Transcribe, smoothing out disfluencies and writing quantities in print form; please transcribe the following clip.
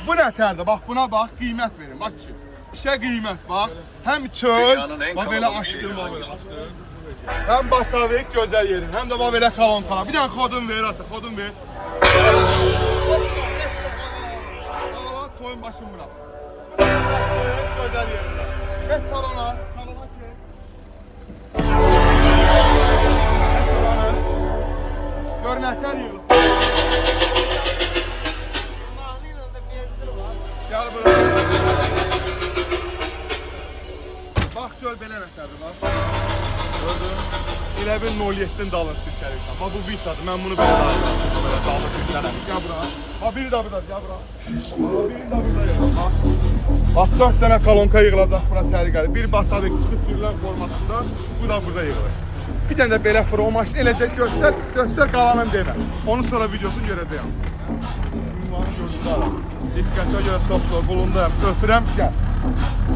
Bu nətərdir? Bax buna bax, qiymət verin. Bax ki. İşə qiymət bax. Həm çöl, bax belə açdırma belə açdır. Həm basavik gözəl yerin, həm də bax belə kolonka. Bir dənə kodun ver artıq, kodun ver. Toyun başın bura. Basavik gözəl yerində. Keç salona, salona keç. Keç olanı. Gör nətər yığılıb. Gel buraya. Bax gör belə nətərdir bax. Gördün? Elə bir 07-dən dalır sürkəlirsən. Bax bu vitadır. Mən bunu belə dalırım. Belə dalır sürkəlirəm. Gəl bura. Bax biri də burada, gəl bura. Biri də burada yığılır. Bax. Bax 4 dənə kolonka yığılacaq bura sərgəli. Bir basavik çıxıb yürülən formasında. Bu da burada yığılır. Bir dənə də belə fromaşın eləcə göstər qalanın demə. Onu sonra videosunu görəcəyəm. Ünvanı gördülər. Diqqətə görə çox qulundayım. Öpürəm, gəl.